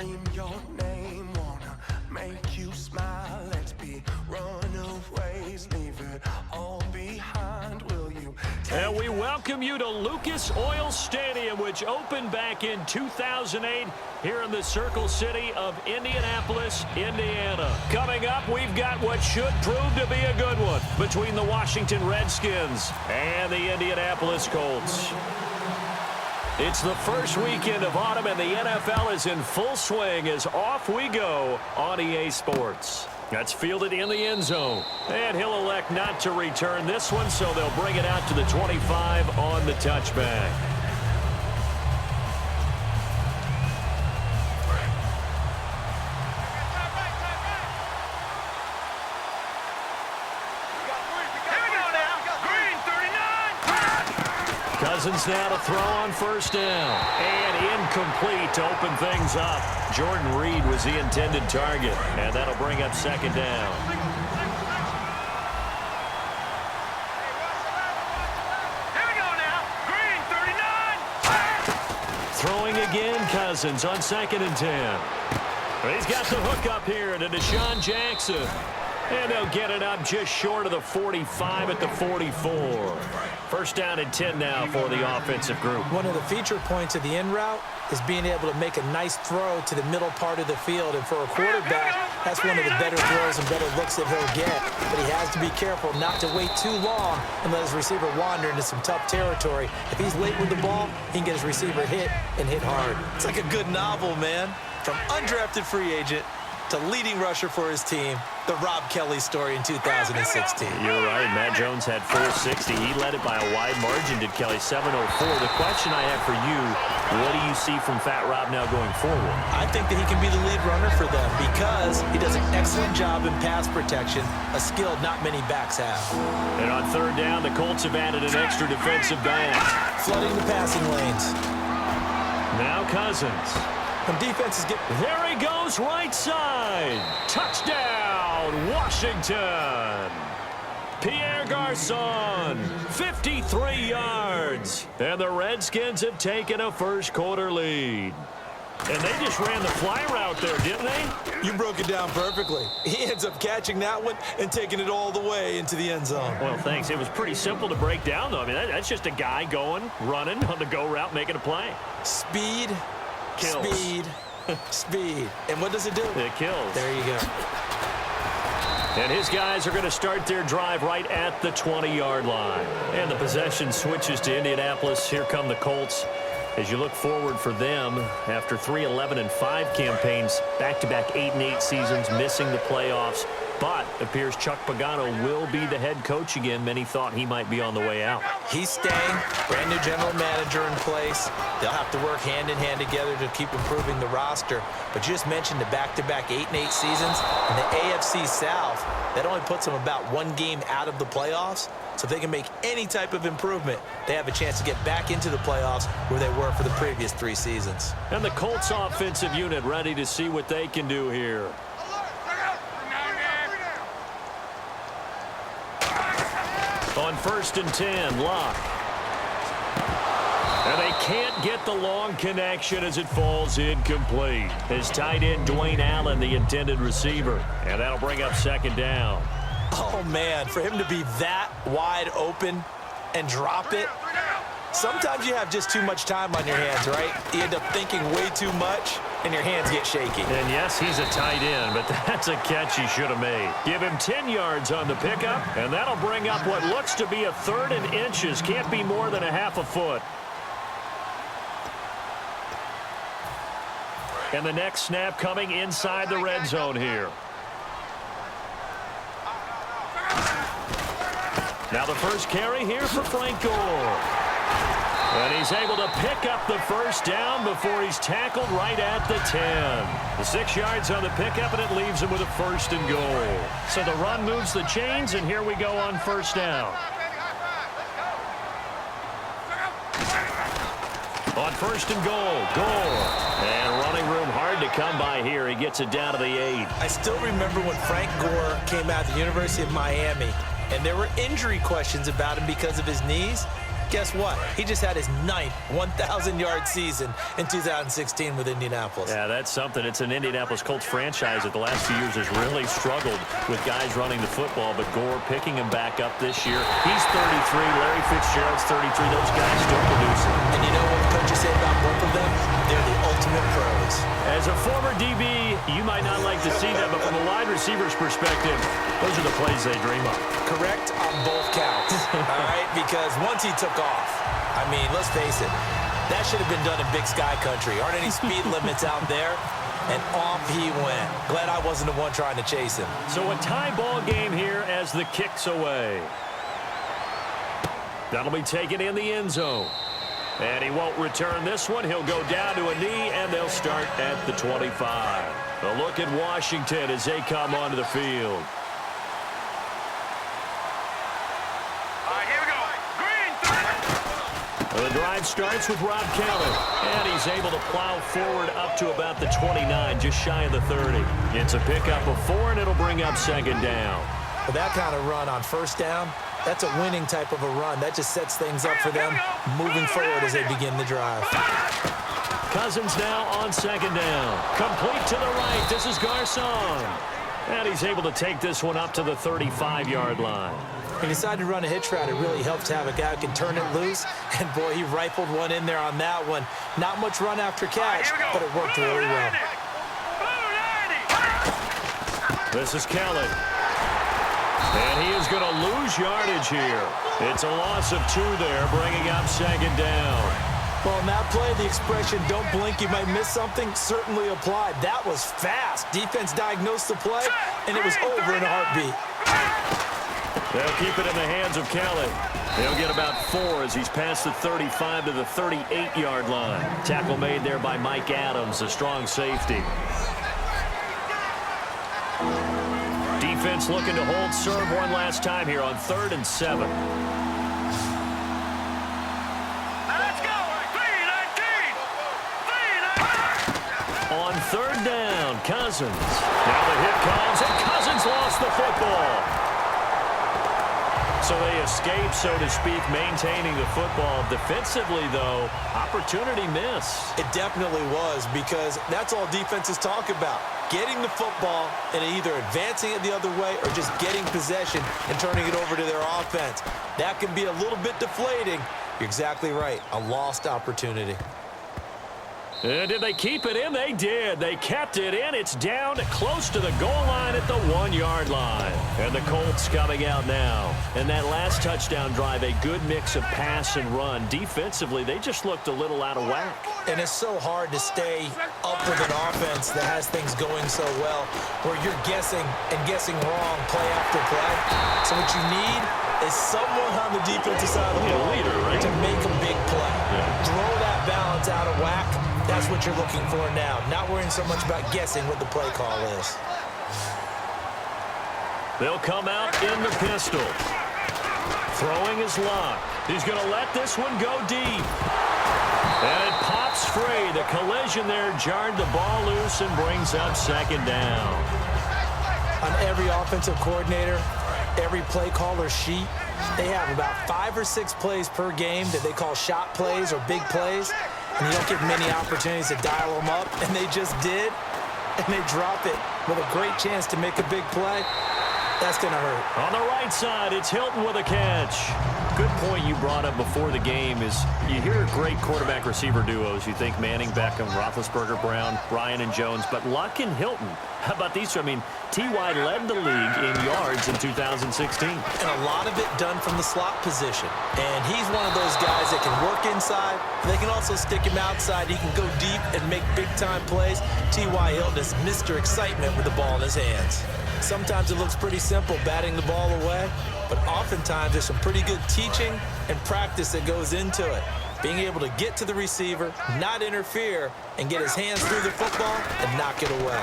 scream your name, wanna make you smile. Let's be runaways, leave it all behind. Will you? And we welcome you to Lucas Oil Stadium, which opened back in 2008 here in the Circle City of Indianapolis, Indiana. Coming up, we've got what should prove to be a good one between the Washington Redskins and the Indianapolis Colts. It's the first weekend of autumn, and the NFL is in full swing as off we go on EA Sports. That's fielded in the end zone. And he'll elect not to return this one, so they'll bring it out to the 25 on the touchback. Cousins now to throw on first down. And incomplete to open things up. Jordan Reed was the intended target. And that'll bring up second down. Here we go now. Green, 39. Throwing again, Cousins on 2nd and 10. He's got the hook up here to Deshaun Jackson. And they'll get it up just short of the 45 at the 44. First down and 10 now for the offensive group. One of the feature points of the in route is being able to make a nice throw to the middle part of the field. And for a quarterback, that's one of the better throws and better looks that he'll get. But he has to be careful not to wait too long and let his receiver wander into some tough territory. If he's late with the ball, he can get his receiver hit and hit hard. It's like a good novel, man. From undrafted free agent to leading rusher for his team, the Rob Kelly story in 2016. You're right. Matt Jones had 460. He led it by a wide margin, did Kelly, 704. The question I have for you, what do you see from Fat Rob now going forward? I think that he can be the lead runner for them because he does an excellent job in pass protection, a skill not many backs have. And on third down, the Colts have added an extra defensive back. Flooding the passing lanes. Now Cousins. When defenses get... There he goes, right side. Touchdown, Washington. Pierre Garçon, 53 yards. And the Redskins have taken a first-quarter lead. And they just ran the fly route there, didn't they? You broke it down perfectly. He ends up catching that one and taking it all the way into the end zone. Well, thanks. It was pretty simple to break down, though. I mean, that's just a guy going, running on the go route, making a play. Speed. Kills. Speed, speed. And what does it do? It kills. There you go. And his guys are going to start their drive right at the 20-yard line. And the possession switches to Indianapolis. Here come the Colts. As you look forward for them, after 3 11-5 campaigns, back-to-back 8-8 seasons, missing the playoffs. But it appears Chuck Pagano will be the head coach again. Many thought he might be on the way out. He's staying. Brand new general manager in place. They'll have to work hand-in-hand together to keep improving the roster. But you just mentioned the back-to-back 8-8 seasons. In the AFC South, that only puts them about 1 game out of the playoffs. So if they can make any type of improvement, they have a chance to get back into the playoffs where they were for the previous 3 seasons. And the Colts offensive unit ready to see what they can do here. On 1st and 10, Locke. And they can't get the long connection as it falls incomplete. His tight end, Dwayne Allen, the intended receiver. And that'll bring up second down. Oh, man, for him to be that wide open and drop it. Sometimes you have just too much time on your hands, right? You end up thinking way too much, and your hands get shaky. And yes, he's a tight end, but that's a catch he should have made. Give him 10 yards on the pickup, and that'll bring up what looks to be a 3rd and inches. Can't be more than a half a foot. And the next snap coming inside the red zone here. Now the first carry here for Frank Gore. And he's able to pick up the first down before he's tackled right at the 10. The 6 yards on the pickup, and it leaves him with a 1st and goal. So the run moves the chains, and here we go on first down. On 1st and goal, Gore. And running room hard to come by here. He gets it down to the 8. I still remember when Frank Gore came out of the University of Miami, and there were injury questions about him because of his knees. Guess what? He just had his 9th 1,000-yard season in 2016 with Indianapolis. Yeah, that's something. It's an Indianapolis Colts franchise that the last few years has really struggled with guys running the football, but Gore picking him back up this year. He's 33. Larry Fitzgerald's 33. Those guys still producing. And you know what the coaches say about both of them? They're the ultimate pros. As a former DB, you might not like to see that, but from a wide receiver's perspective, those are the plays they dream of. Correct on both counts, all right? Because once he took off, I mean, let's face it, that should have been done in Big Sky Country. Aren't any speed limits out there? And off he went. Glad I wasn't the one trying to chase him. So a tie ball game here as the kick's away. That'll be taken in the end zone. And he won't return this one. He'll go down to a knee, and they'll start at the 25. A look at Washington as they come onto the field. The drive starts with Rob Kelly, and he's able to plow forward up to about the 29, just shy of the 30. It's a pickup of 4, and it'll bring up second down. With that kind of run on first down, that's a winning type of a run. That just sets things up for them moving forward as they begin the drive. Cousins now on second down. Complete to the right. This is Garcon. And he's able to take this one up to the 35-yard line. He decided to run a hitch route. It really helps to have a guy who can turn it loose. And, boy, he rifled one in there on that one. Not much run after catch, but it worked really well. This is Kelly. And he is going to lose yardage here. It's a loss of 2 there, bringing up second down. Well, in that play, the expression, don't blink, you might miss something, certainly applied. That was fast. Defense diagnosed the play, and it was over in a heartbeat. They'll keep it in the hands of Kelly. He'll get about 4 as he's past the 35 to the 38-yard line. Tackle made there by Mike Adams, a strong safety. Defense looking to hold serve one last time here on 3rd and 7. Let's go! 3-19! On 3rd down, Cousins. Now the hit comes, and Cousins lost the football. So they escape, so to speak, maintaining the football. Defensively, though, opportunity miss. It definitely was, because that's all defenses talk about. Getting the football and either advancing it the other way or just getting possession and turning it over to their offense. That can be a little bit deflating. You're exactly right. A lost opportunity. And did they keep it in? They did. They kept it in. It's down close to the goal line at the 1-yard line. And the Colts coming out now. And that last touchdown drive, a good mix of pass and run. Defensively, they just looked a little out of whack. And it's so hard to stay up with an offense that has things going so well, where you're guessing and guessing wrong play after play. So what you need is someone on the defensive side of the ball to make a big play. Throw that balance out of whack. That's what you're looking for now. Not worrying so much about guessing what the play call is. They'll come out in the pistol. Throwing his lock. He's going to let this one go deep. And it pops free. The collision there jarred the ball loose and brings up second down. On every offensive coordinator, every play caller sheet, they have about 5 or 6 plays per game that they call shot plays or big plays. And you don't get many opportunities to dial them up, and they just did, and they drop it with a great chance to make a big play. That's going to hurt. On the right side, it's Hilton with a catch. Good point you brought up before the game is you hear great quarterback-receiver duos. You think Manning, Beckham, Roethlisberger, Brown, Ryan, and Jones. But Luck and Hilton, how about these two? I mean, T.Y. led the league in yards in 2016. And a lot of it done from the slot position. And he's one of those guys that can work inside. They can also stick him outside. He can go deep and make big-time plays. T.Y. Hilton is Mr. Excitement with the ball in his hands. Sometimes it looks pretty simple, batting the ball away. But oftentimes there's some pretty good teaching and practice that goes into it. Being able to get to the receiver, not interfere, and get his hands through the football and knock it away.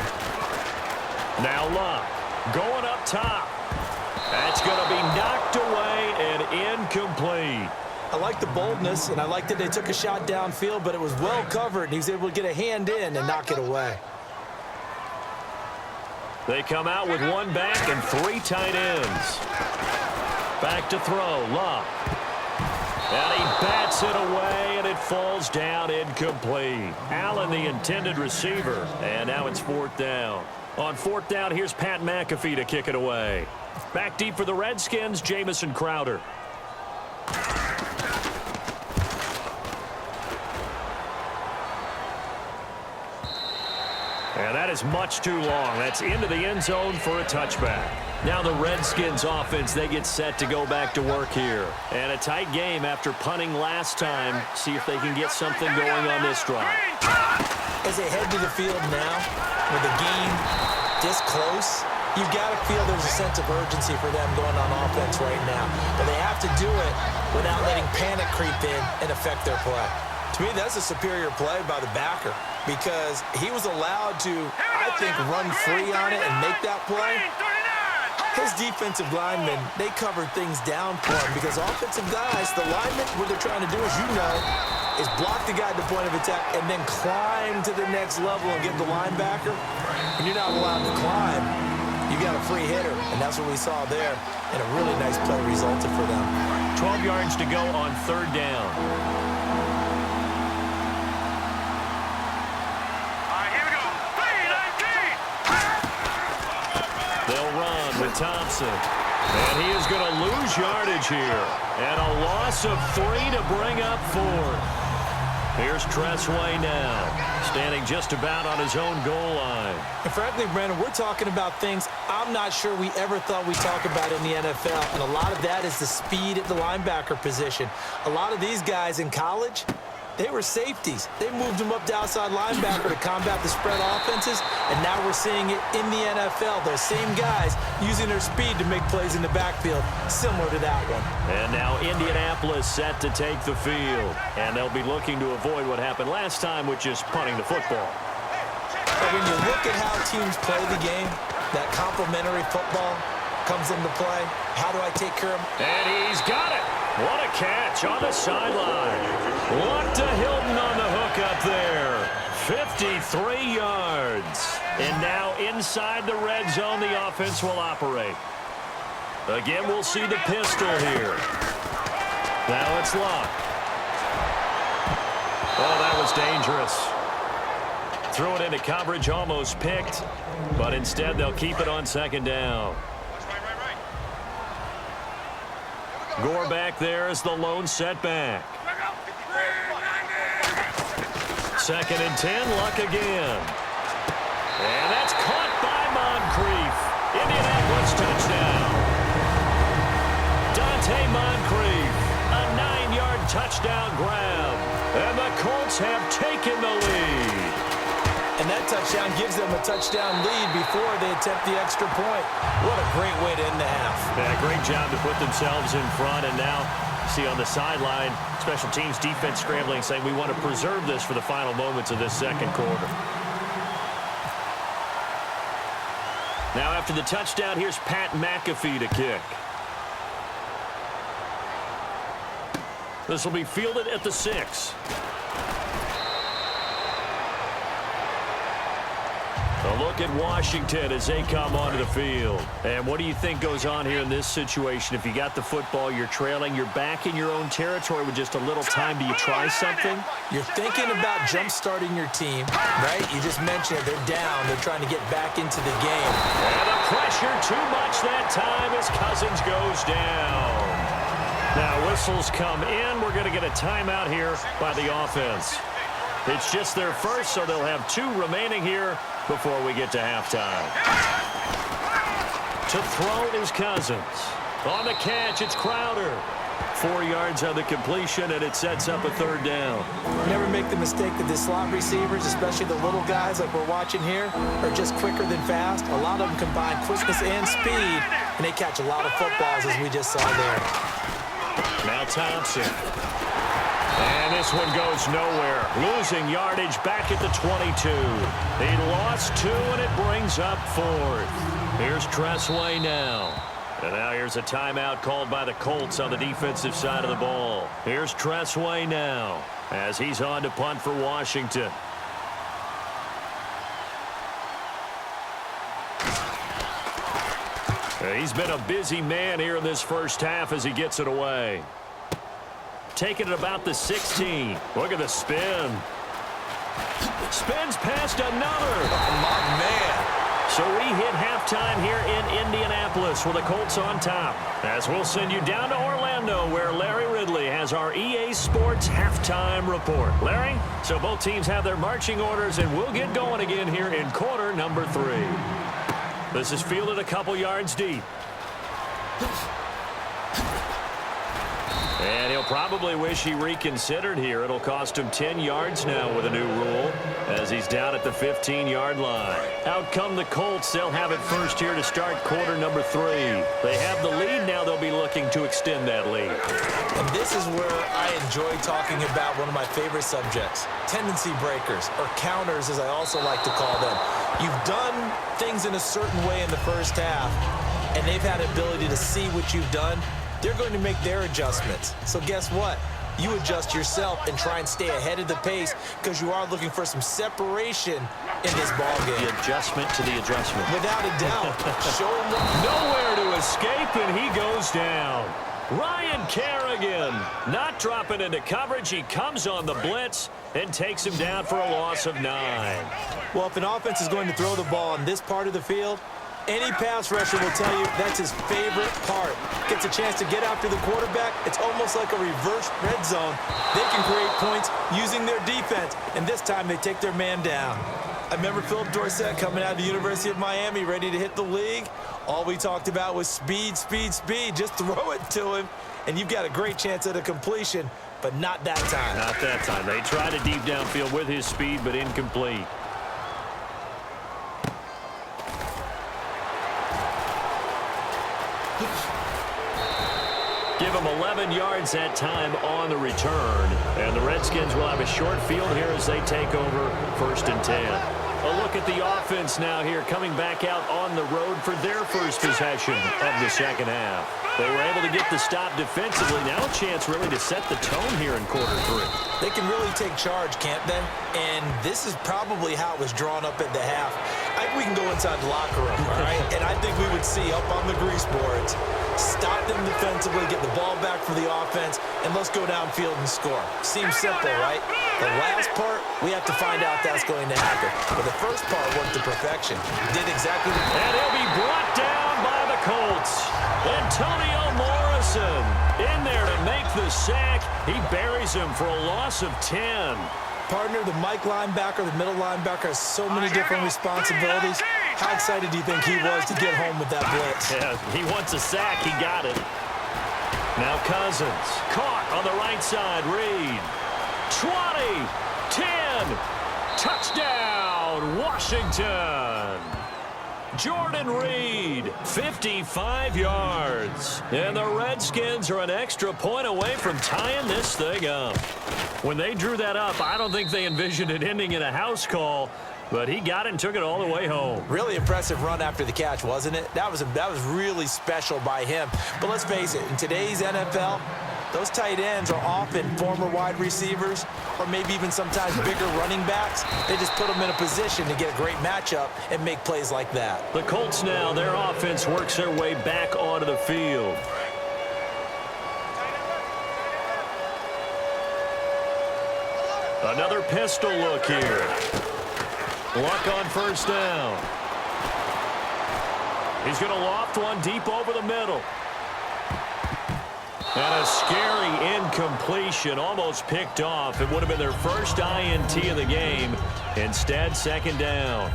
Now Luck going up top. That's going to be knocked away and incomplete. I like the boldness, and I like that they took a shot downfield, but it was well covered, and he was able to get a hand in and knock it away. They come out with 1 back and 3 tight ends. Back to throw, Luck. And he bats it away, and it falls down incomplete. Allen, the intended receiver. And now it's 4th down. On 4th down, here's Pat McAfee to kick it away. Back deep for the Redskins, Jamison Crowder. And that is much too long. That's into the end zone for a touchback. Now the Redskins offense, they get set to go back to work here. And a tight game after punting last time. See if they can get something going on this drive. As they head to the field now, with the game this close, you've got to feel there's a sense of urgency for them going on offense right now. But they have to do it without letting panic creep in and affect their play. To me, that's a superior play by the backer because he was allowed to, I think, run free on it and make that play. His defensive linemen, they covered things down for him because offensive guys, the linemen, what they're trying to do, as you know, is block the guy at the point of attack and then climb to the next level and get the linebacker. When you're not allowed to climb, you got a free hitter, and that's what we saw there, and a really nice play resulted for them. 12 yards to go on 3rd down. They'll run with Thompson. And he is going to lose yardage here. And a loss of 3 to bring up 4th. Here's Tressway now, standing just about on his own goal line. And frankly, Brandon, we're talking about things I'm not sure we ever thought we'd talk about in the NFL. And a lot of that is the speed at the linebacker position. A lot of these guys in college, they were safeties. They moved them up to outside linebacker to combat the spread offenses, and now we're seeing it in the NFL. Those same guys using their speed to make plays in the backfield, similar to that one. And now Indianapolis set to take the field, and they'll be looking to avoid what happened last time, which is punting the football. But when you look at how teams play the game, that complementary football comes into play. How do I take care of him? And he's got it. What a catch on the sideline. Look to Hilton on the hook up there. 53 yards. And now inside the red zone, the offense will operate. Again, we'll see the pistol here. Now it's locked. Oh, that was dangerous. Threw it into coverage, almost picked. But instead, they'll keep it on 2nd down. Gore back there is the lone setback. 2nd and 10, Luck again. And that's caught by Moncrief. Indianapolis touchdown. Dante Moncrief, a 9-yard touchdown grab. And the Colts have taken the lead. And that touchdown gives them a touchdown lead before they attempt the extra point. What a great way to end the half. Yeah, great job to put themselves in front. And now, see on the sideline, special teams defense scrambling, saying we want to preserve this for the final moments of this 2nd quarter. Now after the touchdown, here's Pat McAfee to kick. This will be fielded at the 6. A look at Washington as they come onto the field. And what do you think goes on here in this situation? If you got the football, you're trailing, you're back in your own territory with just a little time. Do you try something? You're thinking about jump-starting your team, right? You just mentioned it. They're down. They're trying to get back into the game. And the pressure too much that time as Cousins goes down. Now whistles come in. We're going to get a timeout here by the offense. It's just their first, so they'll have 2 remaining here before we get to halftime. To throw is Cousins. On the catch, it's Crowder. 4 yards on the completion, and it sets up a 3rd down. Never make the mistake that the slot receivers, especially the little guys like we're watching here, are just quicker than fast. A lot of them combine quickness and speed, and they catch a lot of footballs, as we just saw there. Now Thompson. And this one goes nowhere. Losing yardage back at the 22. He lost 2, and it brings up 4th. Here's Tressway now. And now here's a timeout called by the Colts on the defensive side of the ball. Here's Tressway now as he's on to punt for Washington. He's been a busy man here in this first half as he gets it away. taken at about the 16. Look at the spin. Spins past another. Oh, my man. So we hit halftime here in Indianapolis with the Colts on top. As we'll send you down to Orlando, where Larry Ridley has our EA Sports halftime report. Larry, so both teams have their marching orders, and we'll get going again here in quarter number 3. This is fielded a couple yards deep. And he'll probably wish he reconsidered here. It'll cost him 10 yards now with a new rule as he's down at the 15-yard line. Out come the Colts. They'll have it first here to start quarter number 3. They have the lead now. They'll be looking to extend that lead. And this is where I enjoy talking about one of my favorite subjects, tendency breakers, or counters as I also like to call them. You've done things in a certain way in the first half, and they've had the ability to see what you've done. They're going to make their adjustments. So guess what? You adjust yourself and try and stay ahead of the pace because you are looking for some separation in this ball game. The adjustment to the adjustment. Without a doubt. Show him nowhere to escape, and he goes down. Ryan Kerrigan not dropping into coverage. He comes on the blitz and takes him down for a loss of 9. Well, if an offense is going to throw the ball on this part of the field, any pass rusher will tell you that's his favorite part. Gets a chance to get after the quarterback. It's almost like a reverse red zone. They can create points using their defense, and this time they take their man down. I remember Philip Dorsett coming out of the University of Miami ready to hit the league. All we talked about was speed, speed, speed. Just throw it to him, and you've got a great chance at a completion, but not that time. Not that time. They tried a deep downfield with his speed, but incomplete. Give them 11 yards that time on the return. And the Redskins will have a short field here as they take over 1st and 10. A look at the offense now here coming back out on the road for their first possession of the second half. They were able to get the stop defensively. Now a chance really to set the tone here in quarter 3. They can really take charge, can't they? And this is probably how it was drawn up at the half. I think we can go inside the locker room, all right? And I think we would see up on the grease boards, stop them defensively, get the ball back for the offense, and let's go downfield and score. Seems simple, right? The last part, we have to find out that's going to happen. But the first part worked to perfection. Did exactly the... And he'll be brought down by the Colts. Antonio Morrison in there to make the sack. He buries him for a loss of 10. Partner, the Mike linebacker, the middle linebacker, has so many different responsibilities. How excited do you think he was to get home with that blitz? Yeah, he wants a sack. He got it. Now Cousins. Caught on the right side. Reed. 20. 10. Touchdown, Washington. Jordan Reed, 55 yards. And the Redskins are an extra point away from tying this thing up. When they drew that up, I don't think they envisioned it ending in a house call, but he got it and took it all the way home. Really impressive run after the catch, wasn't it? That was really special by him. But let's face it, in today's NFL, those tight ends are often former wide receivers or maybe even sometimes bigger running backs. They just put them in a position to get a great matchup and make plays like that. The Colts now, their offense works their way back onto the field. Another pistol look here. Luck on first down. He's going to loft one deep over the middle. And a scary incompletion, almost picked off. It would have been their first INT of the game. Instead, 2nd down.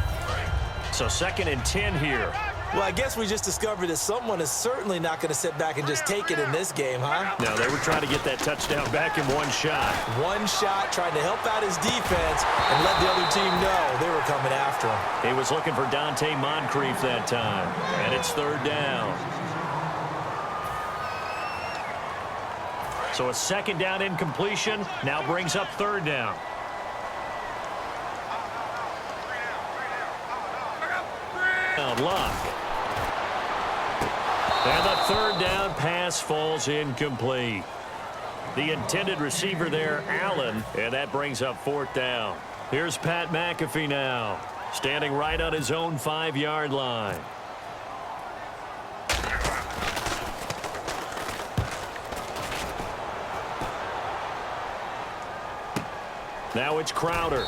So 2nd and 10 here. Well, I guess we just discovered that someone is certainly not going to sit back and just take it in this game, huh? No, they were trying to get that touchdown back in one shot. One shot, trying to help out his defense and let the other team know they were coming after him. He was looking for Dante Moncrief that time. And it's 3rd down. So a 2nd down incompletion now brings up 3rd down. Luck. And the 3rd down pass falls incomplete. The intended receiver there, Allen, and that brings up 4th down. Here's Pat McAfee now, standing right on his own 5-yard line. Now it's Crowder.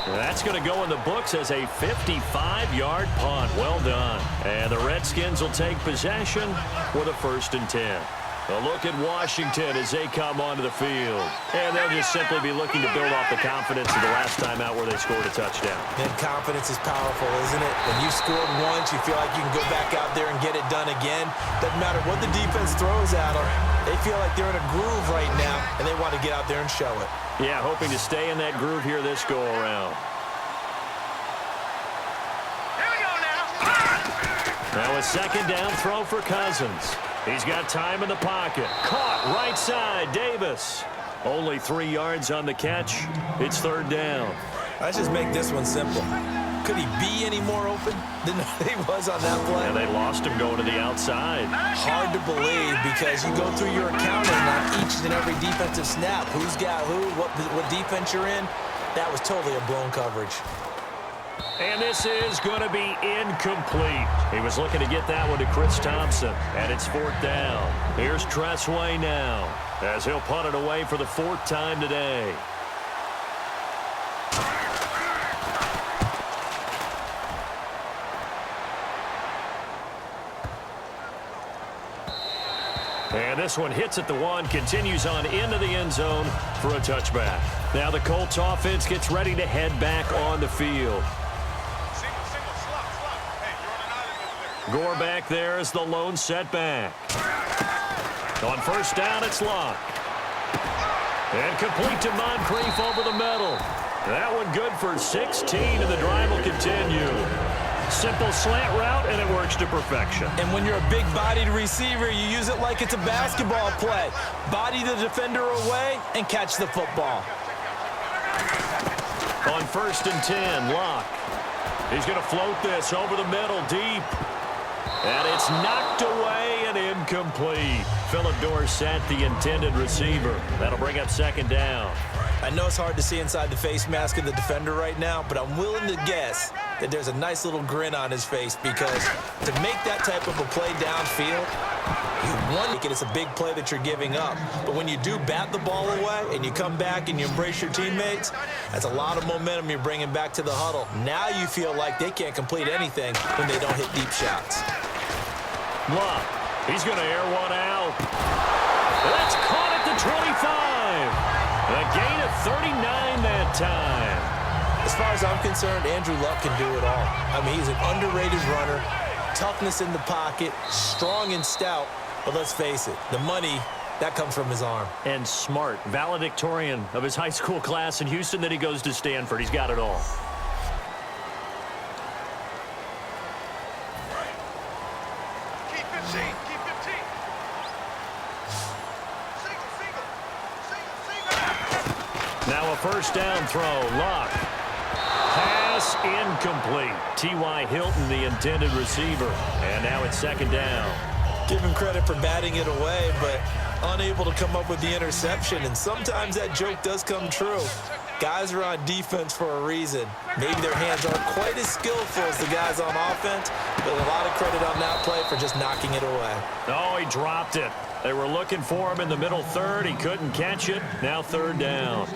That's going to go in the books as a 55-yard punt. Well done. And the Redskins will take possession with a 1st and 10. A look at Washington as they come onto the field. And they'll just simply be looking to build off the confidence of the last time out where they scored a touchdown. And confidence is powerful, isn't it? When you scored once, you feel like you can go back out there and get it done again. Doesn't matter what the defense throws at them. They feel like they're in a groove right now, and they want to get out there and show it. Yeah, hoping to stay in that groove here this go-around. Here we go now. Now a 2nd down throw for Cousins. He's got time in the pocket. Caught right side, Davis. Only 3 yards on the catch. It's 3rd down. Let's just make this one simple. Could he be any more open than he was on that play? And they lost him going to the outside. Hard to believe because you go through your accounting on each and every defensive snap. Who's got who, what defense you're in. That was totally a blown coverage. And this is going to be incomplete. He was looking to get that one to Chris Thompson. And it's 4th down. Here's Tressway now as he'll punt it away for the 4th time today. And this one hits at the 1, continues on into the end zone for a touchback. Now the Colts offense gets ready to head back on the field. Gore back there is the lone setback. On 1st down, it's Locke. And complete to Moncrief over the middle. That one good for 16, and the drive will continue. Simple slant route, and it works to perfection. And when you're a big-bodied receiver, you use it like it's a basketball play. Body the defender away and catch the football. On 1st and 10, Locke. He's going to float this over the middle, deep. And it's knocked away and incomplete. Philip Dorsett, the intended receiver. That'll bring up 2nd down. I know it's hard to see inside the face mask of the defender right now, but I'm willing to guess that there's a nice little grin on his face because to make that type of a play downfield, you want to get it's a big play that you're giving up. But when you do bat the ball away and you come back and you embrace your teammates, that's a lot of momentum you're bringing back to the huddle. Now you feel like they can't complete anything when they don't hit deep shots. Locke, he's going to air one out. That's caught at the 25. A gain of 39 that time. As far as I'm concerned, Andrew Luck can do it all. I mean, he's an underrated runner, toughness in the pocket, strong and stout. But let's face it, the money, that comes from his arm. And smart, valedictorian of his high school class in Houston. Then he goes to Stanford. He's got it all. Keep 15. Keep 15. Now a 1st down throw. Locke. Pass incomplete. T.Y. Hilton, the intended receiver. And now it's 2nd down. Give him credit for batting it away, but unable to come up with the interception. And sometimes that joke does come true. Guys are on defense for a reason. Maybe their hands aren't quite as skillful as the guys on offense, but a lot of credit on that play for just knocking it away. Oh, he dropped it. They were looking for him in the middle 3rd. He couldn't catch it. Now 3rd down.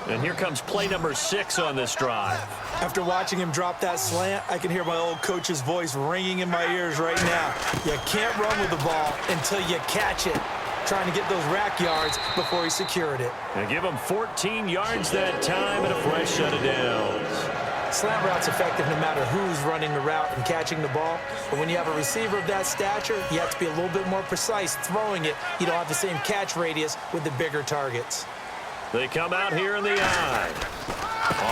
And here comes play number 6 on this drive. After watching him drop that slant, I can hear my old coach's voice ringing in my ears right now. You can't run with the ball until you catch it. Trying to get those rack yards before he secured it. And give him 14 yards that time and a fresh set of downs. Slant route's effective no matter who's running the route and catching the ball. But when you have a receiver of that stature, you have to be a little bit more precise throwing it. You don't have the same catch radius with the bigger targets. They come out here in the eye.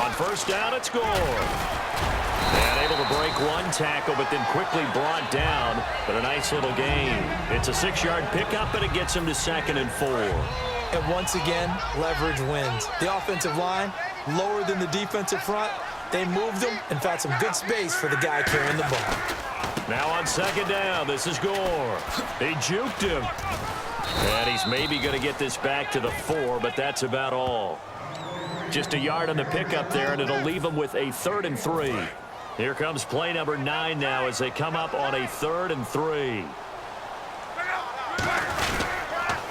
On 1st down, it's Gore. And able to break one tackle, but then quickly brought down. But a nice little gain. It's a 6-yard pickup, and it gets him to 2nd and 4. And once again, leverage wins. The offensive line, lower than the defensive front. They moved them and found some good space for the guy carrying the ball. Now on 2nd down, this is Gore. They juked him. And he's maybe going to get this back to the 4, but that's about all. Just a yard on the pickup there, and it'll leave him with a 3rd and 3. Here comes play number 9 now as they come up on a 3rd and 3.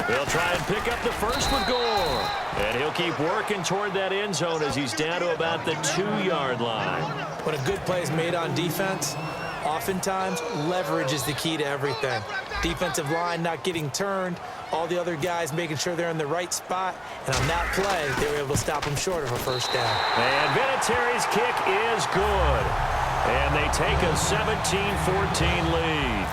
They'll try and pick up the first with Gore. And he'll keep working toward that end zone as he's down to about the 2-yard line. When a good play is made on defense, oftentimes leverage is the key to everything. Defensive line not getting turned, all the other guys making sure they're in the right spot, and on that play, they were able to stop him short of a first down. And Vinatieri's kick is good. And they take a 17-14 lead.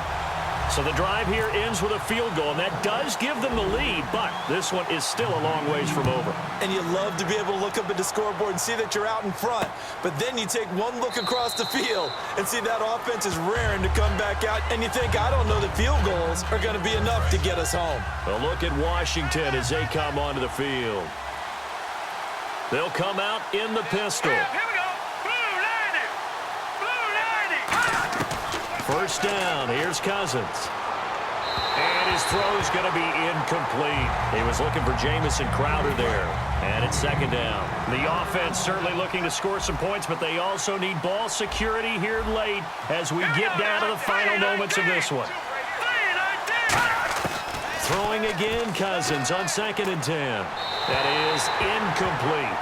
So the drive here ends with a field goal, and that does give them the lead, but this one is still a long ways from over. And you love to be able to look up at the scoreboard and see that you're out in front. But then you take one look across the field and see that offense is raring to come back out, and you think, I don't know that field goals are going to be enough to get us home. A look at Washington as they come onto the field. They'll come out in the pistol. Here we go. Blue 90. Blue 90. First down, here's Cousins. And his throw's going to be incomplete. He was looking for Jamison Crowder there. And it's second down. The offense certainly looking to score some points, but they also need ball security here late as we get down to the final moments of this one. Throwing again, Cousins on 2nd and 10. That is incomplete.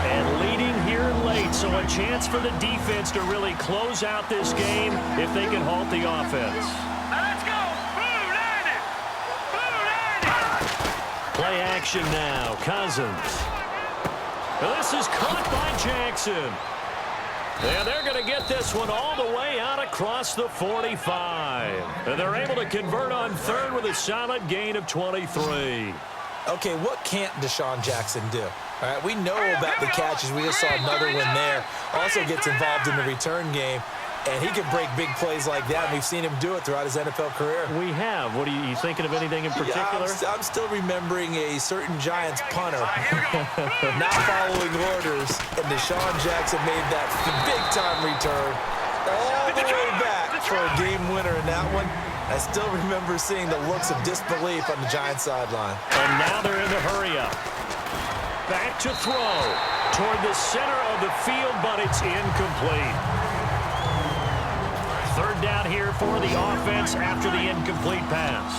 And leading here late, so a chance for the defense to really close out this game if they can halt the offense. Now let's go. Blue 90. Blue 90. Play action now, Cousins. Now this is caught by Jackson. And they're going to get this one all the way out across the 45. And they're able to convert on 3rd with a solid gain of 23. Okay, what can't Deshaun Jackson do? All right, we know about the catches. We just saw another one there. Also gets involved in the return game, and he can break big plays like that. And we've seen him do it throughout his NFL career. We have. What are you thinking of anything in particular? Yeah, I'm still remembering a certain Giants punter not following orders, and Deshaun Jackson made that big-time return all the way back for a game winner in that one. I still remember seeing the looks of disbelief on the Giants sideline. And now they're in the hurry-up. Back to throw toward the center of the field, but it's incomplete. 3rd down here for the offense after the incomplete pass.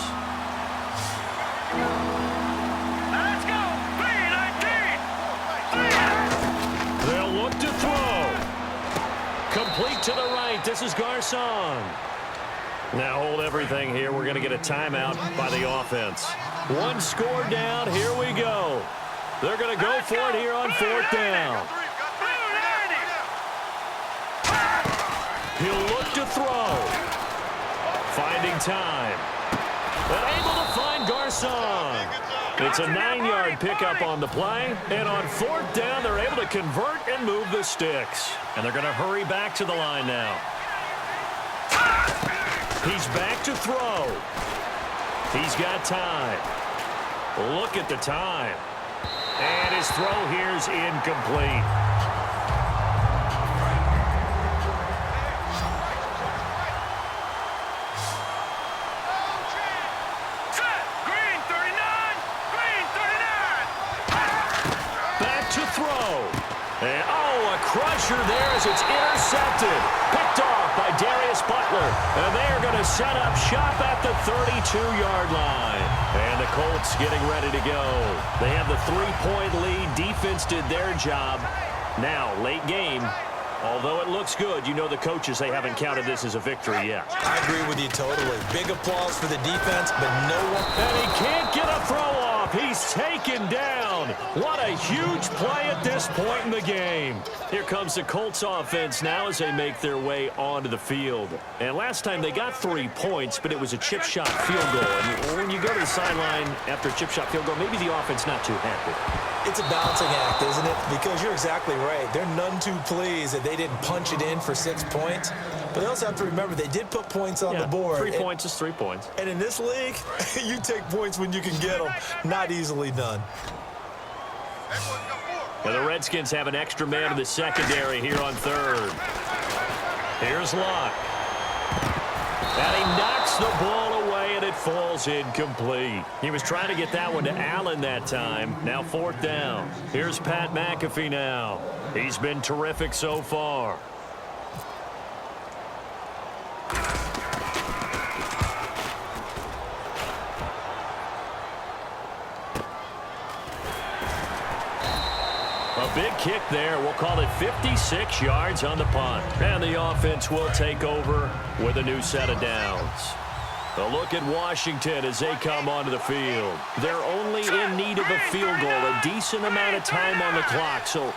Let's go. 319. They'll look to throw. Complete to the right. This is Garcon. Now hold everything here. We're going to get a timeout by the offense. One score down. Here we go. They're going to go for it here on 4th down. He'll look to throw. Finding time. And able to find Garcon. It's a 9-yard pickup on the play. And on 4th down, they're able to convert and move the sticks. And they're going to hurry back to the line now. He's back to throw. He's got time. Look at the time. And his throw here is incomplete. Set. Green 39. Green 39. Back to throw. And, oh, a crusher there as it's intercepted. Picked off by Darius Butler. And they are going to set up shop at the 32-yard line. And the Colts getting ready to go. They have the 3-point lead. Defense did their job. Now, late game. Although it looks good, you know the coaches, they haven't counted this as a victory yet. I agree with you totally. Big applause for the defense, but no one... And he can't get a throw off. He's taken down. What a huge play at this point in the game. Here comes the Colts offense now as they make their way onto the field. And last time they got 3 points, but it was a chip shot field goal. And when you go to the sideline after a chip shot field goal, maybe the offense not too happy. It's a balancing act, isn't it? Because you're exactly right. They're none too pleased that they didn't punch it in for 6 points. But they also have to remember they did put points on the board. 3 points is 3 points. And in this league, you take points when you can get them. Not easily done. And the Redskins have an extra man in the secondary here on 3rd. Here's Luck. And he knocks the ball away, and it falls incomplete. He was trying to get that one to Allen that time. Now 4th down. Here's Pat McAfee now. He's been terrific so far. A big kick there. We'll call it 56 yards on the punt. And the offense will take over with a new set of downs. A look at Washington as they come onto the field. They're only in need of a field goal, a decent amount of time on the clock. So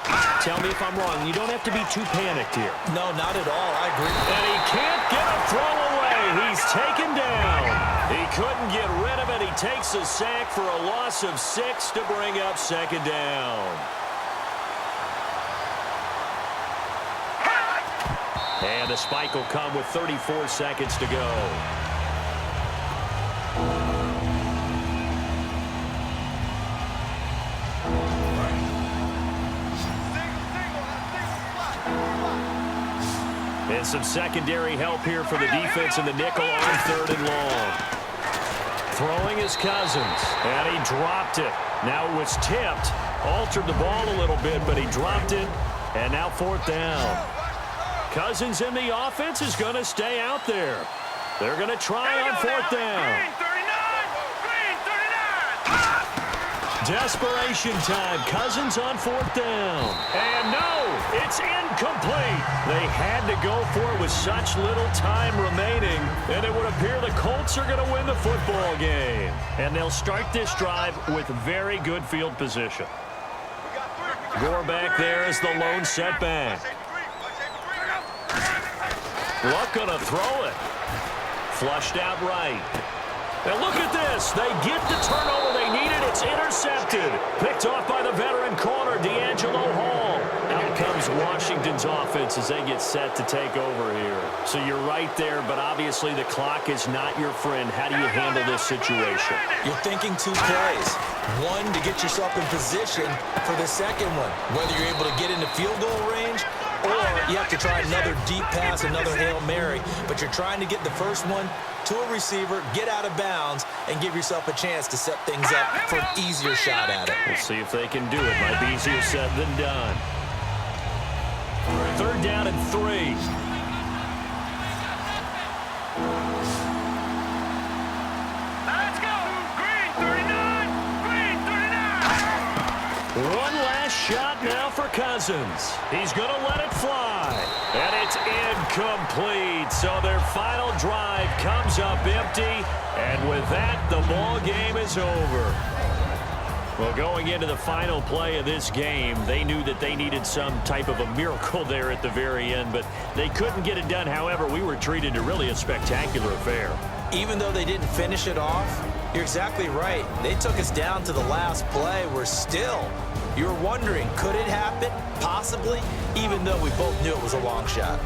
tell me if I'm wrong. You don't have to be too panicked here. No, not at all. I agree. And he can't get a throw away. He's taken down. He couldn't get rid of it. He takes a sack for a loss of 6 to bring up second down. And the spike will come with 34 seconds to go. And some secondary help here for the defense in the nickel on 3rd and long. Throwing is Cousins, and he dropped it. Now it was tipped, altered the ball a little bit, but he dropped it, and now 4th down. Cousins in the offense is going to stay out there. They're going to try on 4th down. Desperation time. Cousins on 4th down. And no, it's incomplete. They had to go for it with such little time remaining, and it would appear the Colts are going to win the football game. And they'll start this drive with very good field position. Gore back there is the lone setback. Luck going to throw it. Flushed out right. Now look at this. They get the turnover they needed. It's intercepted. Picked off by the veteran corner, D'Angelo Hall. Out comes Washington's offense as they get set to take over here. So you're right there, but obviously the clock is not your friend. How do you handle this situation? You're thinking 2 plays. One, to get yourself in position for the second one. Whether you're able to get into field goal range, or you have to try another deep pass, another Hail Mary. But you're trying to get the first one to a receiver, get out of bounds, and give yourself a chance to set things up for an easier shot at it. We'll see if they can do it. Might be easier said than done. 3rd down and 3. Let's go. Green 39. Green 39. One last shot now for Cousins. He's going to let it fly. And it's incomplete. So their final drive comes up empty. And with that, the ball game is over. Well, going into the final play of this game, they knew that they needed some type of a miracle there at the very end, but they couldn't get it done. However, we were treated to really a spectacular affair. Even though they didn't finish it off, you're exactly right. They took us down to the last play. We're still, you're wondering, could it happen? Possibly, even though we both knew it was a long shot.